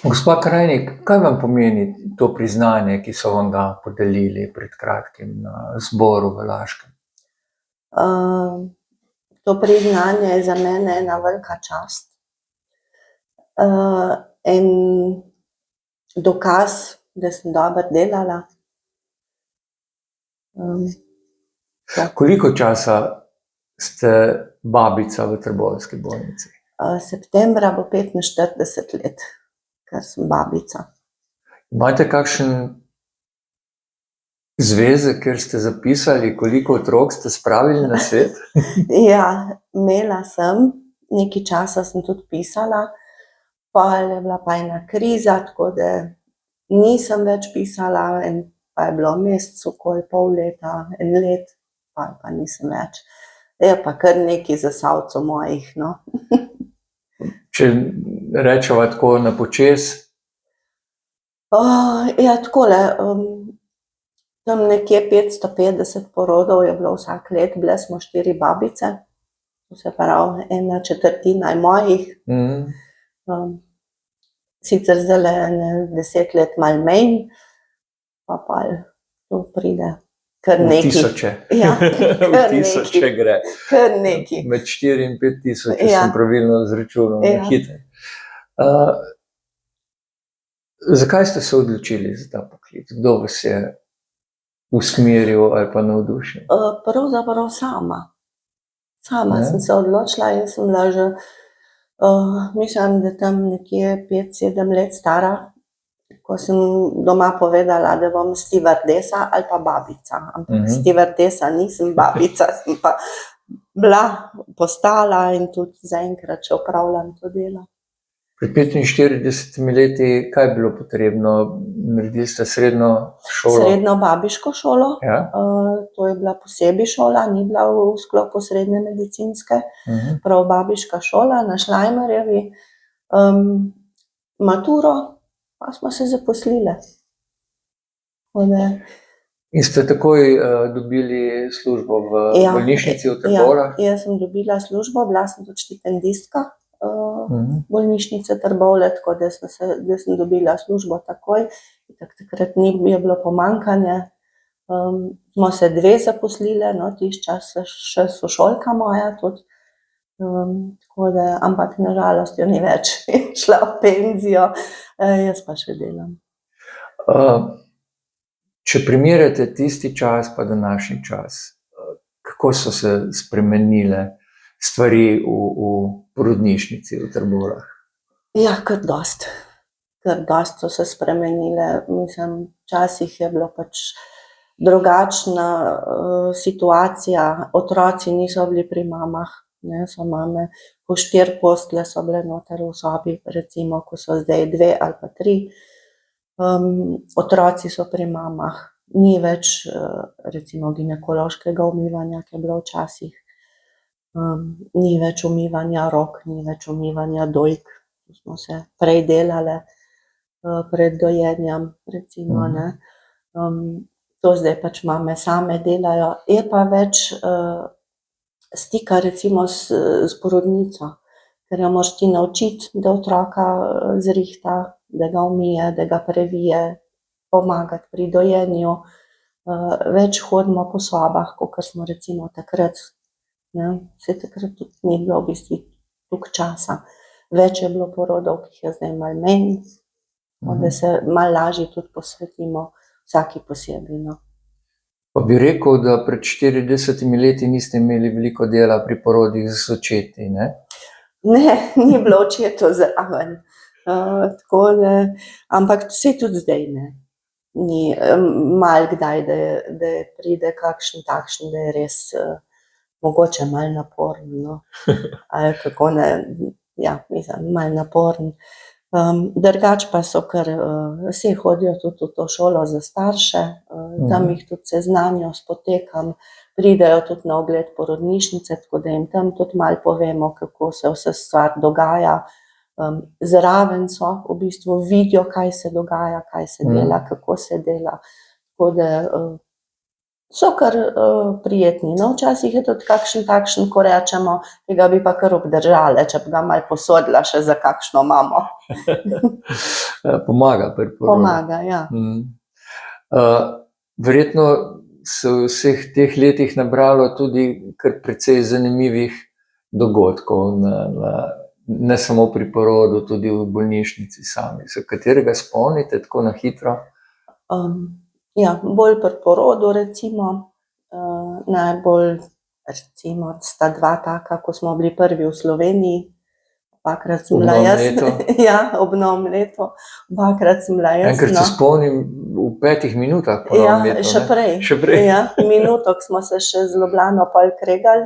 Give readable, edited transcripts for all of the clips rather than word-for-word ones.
Gospa Krajnik, kaj vam pomeni to priznanje, ki so vam ga podelili pred kratkim na zboru v Laškem? To priznanje je za mene ena velika čast. En dokaz, da sem dobro delala. Koliko časa ste babica v Trboveljski bolnici? Septembra bo 45 let, ker sem babica. Imate kakšen zvezek, kjer ste zapisali, koliko otrok ste spravili na svet? Ja, imela sem, nekaj časa sem tudi pisala, pa je bila pa ena kriza, tako da nisem več pisala, pa je bilo mesec, okoli pol leta, en let, pa nisem več. Je pa kar nekaj zasavcev mojih, no. Če rečeva tako na počez? Ja, takole, tam nekje 550 porodov je bilo vsak let, bile smo 4 babice, to se pravi, 1/4 je mojih. Sicer zdajle 10 let malo manj, pa pol to pride kar nekaj. V tisoče. Ja, V tisoče gre. kar nekaj. Med 4 in 5 tisoč, če Ja. sem pravilno izračunal na Ja. hitro. Zakaj ste se odločili za ta poklic? Kdo vas je usmeril ali pa navdušil? Pravzaprav sama. Sama Ja. sem se odločila in sem bila že, mislim, da tam nekje 5-7 let stara, ko sem doma povedala, da bom stevardesa ali pa babica. Ampak stevardesa nisem, babica sem pa bila, postala in tudi zaenkrat še opravljam to delo. Pred 45 leti, kaj je bilo potrebno? Naredili ste srednjo šolo? Srednjo babiško šolo. Ja. To je bila posebej šola, ni bila v sklopu srednje medicinske. Prav babiška šola na Šlajmarjevi. Maturo, pa smo se zaposlile. Tako da. In ste takoj dobili službo v bolnišnici v Trbovljah? Ja, jaz sem dobila službo, bila sem tudi štipendistka bolnišnice Trbovlje, tako da sem dobila službo takoj. Takrat je bilo pomanjkanje. Smo se 2 zaposlile, no, tisti čas še sošolka moja tudi. Tako da, ampak na žalost jo ni več, je šla v penzijo, jaz pa še delam. Če primerjate tisti čas pa današnji čas, kako so se spremenile stvari v porodnišnici v Trbovljah? Ja, kar dosti. Kar dosti so se spremenile. Mislim, včasih je bilo pač drugačna situacija, otroci niso bili pri mamah, ne, so mame, po 4 postelje so bile noter v sobi, recimo, ko so zdaj 2 ali pa 3. Otroci so pri mamah, ni več recimo ginekološkega umivanja, ki je bilo včasih. Ni več umivanja rok, ni več umivanja dojk, to smo se prej delale pred dojenjem, recimo, ne. To zdaj pač mame same delajo, je pa več stika recimo s porodnico, ker jo moraš ti naučiti, da otroka zrihta, da ga umije, da ga previje, pomagati pri dojenju. Več hodimo po sobah, kakor smo recimo takrat, ne. Saj takrat tudi ni bilo v bistvu toliko časa. Več je bilo porodov, ki jih je zdaj malo manj, da se malo lažje tudi posvetimo vsaki posebej, no. Pa bi rekel, da pred 40 leti niste imeli veliko dela pri porodih z očeti, ne? Ne, ni bilo očetov zraven. Tako da, ampak saj tudi zdaj ne. Ni, malo kdaj, da pride kakšen takšen, da je res mogoče malo naporen, no. Ali kako ne, ja, mislim, malo naporen. Drugače pa so kar, saj hodijo tudi v to šolo za starše, tam jih tudi seznanijo s potekom, pridejo tudi na ogled porodnišnice, tako da jim tam tudi malo povemo, kako se vsa stvar dogaja. Zraven so, v bistvu vidijo, kaj se dogaja, kaj se dela, kako se dela. Tako da So kar prijetni. No, včasih je tudi kakšen takšen, ko rečemo, tega bi pa kar obdržale, če bi ga malo posodila še za kakšno mamo. Pomaga pri porodu. Pomaga, ja. Verjetno se v vseh teh letih nabralo tudi kar precej zanimivih dogodkov, ne samo pri porodu, tudi v bolnišnici sami. Se katerega spomnite tako na hitro? Ja, bolj pri porodu recimo, najbolj recimo sta dva taka, ko smo bili prvi v Sloveniji. Obakrat sem bila Ob novem jaz. letu? Ja, ob novem letu. Obakrat sem bila jaz. Enkrat se spomnim v 5 minutah po Ja, novem letu. še prej. Še prej. Ja, minuto smo se še z Ljubljano pol kregali,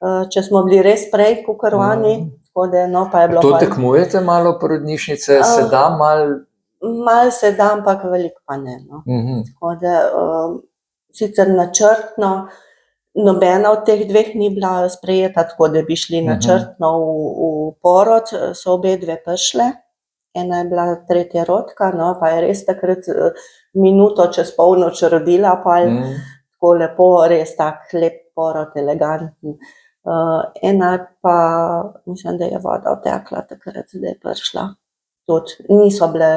če smo bili res prej kakor oni, tako da no, pa je bilo To pol. tekmujete malo porodnišnice, se da malo? Malo se da, ampak veliko pa ne, no. Tako da sicer načrtno, nobena od teh dveh ni bila sprejeta tako, da bi šli načrtno v porod, so obe dve prišle. Ena je bila tretjerodka, no, pa je res takrat minuto čez polnoč rodila, pa je tako lepo, res tak lep porod, eleganten. Ena pa, mislim, da je voda odtekla takrat, da je prišla. Tudi niso bile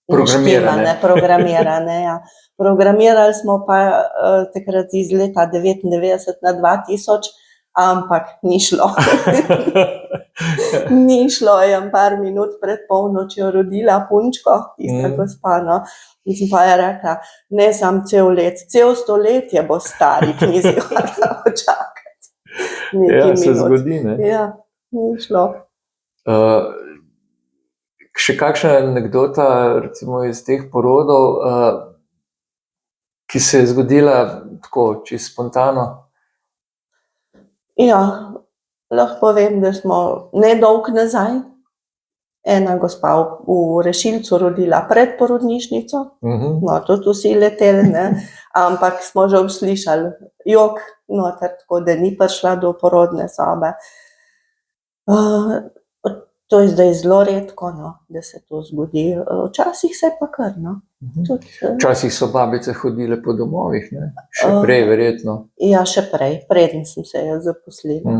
programirane, ja. Programirali smo pa takrat iz leta 99 na 2000, ampak ni šlo. Ni šlo, je par minut pred polnočjo rodila punčko, tista gospa, no. In sem pa je rekla, ne samo cel let, cel stoletje bo stari, ni si hotela počakati. Ja, se zgodi, ne? Ja, ni šlo. Še kakšna anekdota recimo iz teh porodov, ki se je zgodila tako, čisto spontano? Ja, lahko povem, da smo nedolgo nazaj ena gospa v Rešilcu rodila pred porodnišnico. No, tudi vsi leteli, ne, ampak smo že slišali jok noter, tako da ni prišla do porodne sobe. To je zdaj zelo redko, no, da se to zgodi. Včasih se pa kar, no. Včasih so babice hodile po domovih, ne? Še prej verjetno. Ja, še prej, preden sem se jaz zaposlila.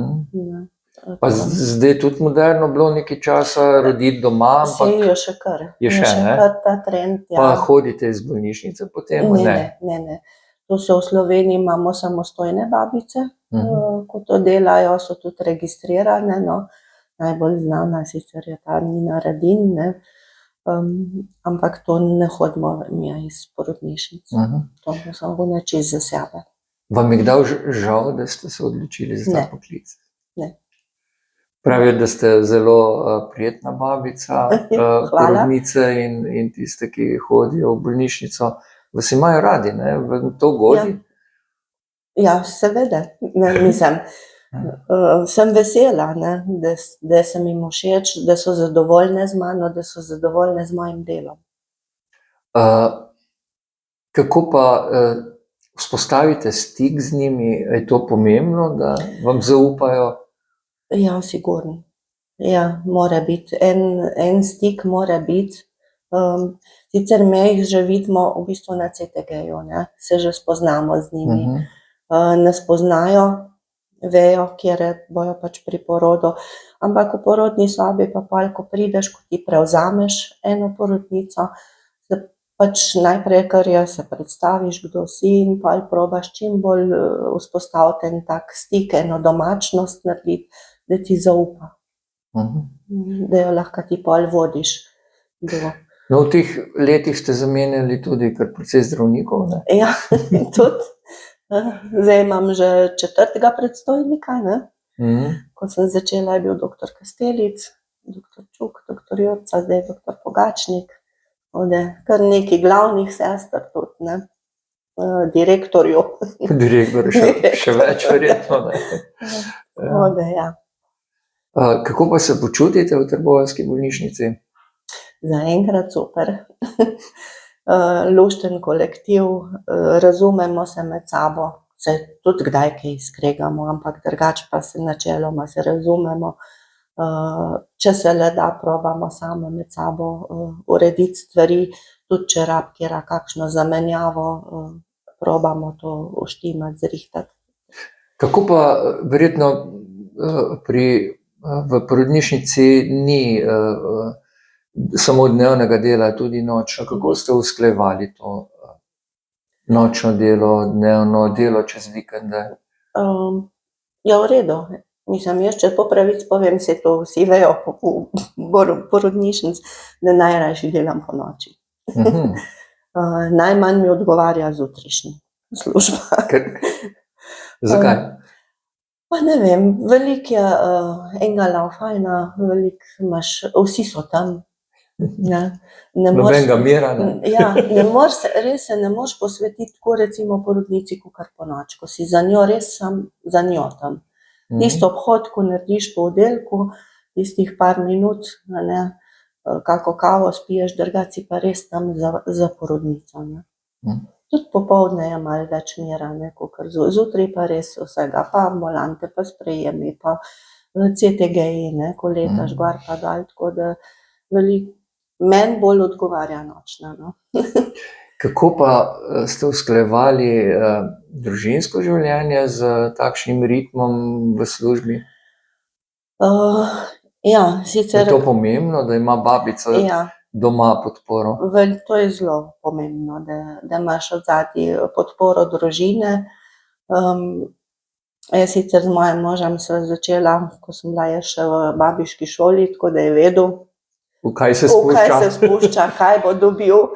Pa zdaj tudi moderno bilo nekaj časa roditi doma, Saj ampak je še kar. je še, ne? kar ta trend, ja. Pa hodite iz bolnišnice potem, ne? Ne. To so v Sloveniji imamo samostojne babice, ko to delajo, so tudi registrirane, no. Najbolj znana sicer je ta Nina Radin, ne. Ampak to ne hodimo mi iz porodnišnice. To so one čisto za sebe. Vam je kdaj žal, da ste se odločili za ta poklic? Ne. Pravijo, da ste zelo prijetna babica, Hvala. porodnice in tiste, ki hodijo v bolnišnico, vas imajo radi, ne? Vam to godi? Ja, seveda, ne, mislim, sem vesela, ne, da sem jim všeč, da so zadovoljne z mano, da so zadovoljne z mojim delom. Kako pa vzpostavite stik z njimi? Je to pomembno, da vam zaupajo? Ja, sigurno. Ja, mora biti. En stik mora biti. Sicer me jih že vidimo v bistvu na CTG-ju, ne, se že spoznamo z njimi. Nas poznajo, vejo, kjer bojo pač pri porodu, ampak v porodni sobi pa pol, ko prideš, ko ti prevzameš eno porodnico, se pač najprej, kar je, se predstaviš, kdo si, in pol probaš čim bolj vzpostaviti en tak stik, eno domačnost narediti, da ti zaupa. Da jo lahko ti pol vodiš. No, v teh letih ste zamenjali tudi kar precej zdravnikov, ne? Ja, tudi. Zdaj imam že 4. predstojnika, ne. Ko sem začela, je bil doktor Kastelic, doktor Čuk, doktor Jurca, zdaj doktor Pogačnik. Kar nekaj glavnih sester tudi, ne. Direktorju. Direktorju še več verjetno, ne? Ja. Kako pa se počutite v trboveljski bolnišnici? Zaenkrat super. Lušten kolektiv, razumemo se med sabo, se tudi kdaj kaj skregamo, ampak drugače pa se načeloma se razumemo. Če se le da, probamo same med sabo urediti stvari, tudi če rabi katera kakšno zamenjavo, probamo to uštimati, zrihtati. Kako pa verjetno v porodnišnici ni samo dnevnega dela, tudi nočno. Kako ste usklajevali to nočno delo, dnevno delo čez vikende? Ja, v redu. Mislim, jaz, če po pravici povem, se to vsi vejo v porodnišnici, da najrajši delam po noči. Najmanj mi odgovarja zjutrišnja služba. Zakaj? Pa ne vem, veliko je enega laufajna, veliko imaš, vsi so tam. Nobenega mira, ne? Ja, res se ne moreš posvetiti tako recimo porodnici kakor ponoči, ko si za njo res sam za njo tam. Tisto obhod, ko narediš po oddelku, tistih par minut, kako kavo spiješ, drugače si pa res tam za porodnico. Tudi popoldne je malo več mira, kakor zjutraj pa res vsega, pa ambulante, pa sprejemi, pa CTG-ji, ko letaš gor pa dol, tako da meni bolj odgovarja nočna. Kako pa ste usklajevali družinsko življenje z takšnim ritmom v službi? Ja, Je sicer to pomembno, da ima babica ja, doma podporo? to je zelo pomembno, da imaš odzadaj podporo družine. Jaz sicer z mojim možem sva začela, ko sem bila jaz še v babiški šoli, tako da je vedel, V kaj se v kaj se spušča? spušča, kaj bo dobil,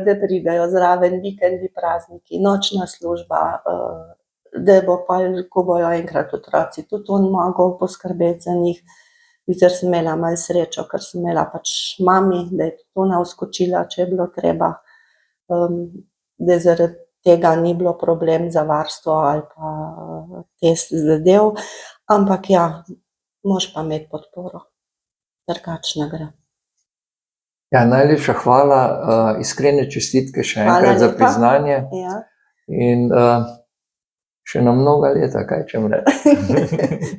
da pridejo zraven vikendi, prazniki, nočna služba, da bo pa, ko bojo enkrat otroci, tudi on mogel poskrbeti za njih. Sicer sem imela malo srečo, ker sem imela pač mami, da je tudi ona vskočila, če je bilo treba, da zaradi tega ni bilo problem za varstvo ali pa test zadev, ampak ja, moraš pa imeti podporo, drugače ne gre. Ja, najlepša hvala, iskrene čestitke še Hvala enkrat za lepa. priznanje Ja. in še na mnoga leta, kaj čem reči.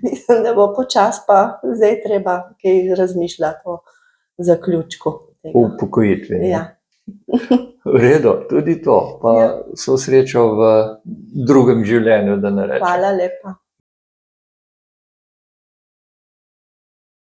Mislim, da bo počasi pa zdaj treba kaj razmišljati o zaključku tega. Upokojitvi. ne? Ja. V redu, tudi to. Pa Ja. vso srečo v drugem življenju, da ne rečem. Hvala lepa.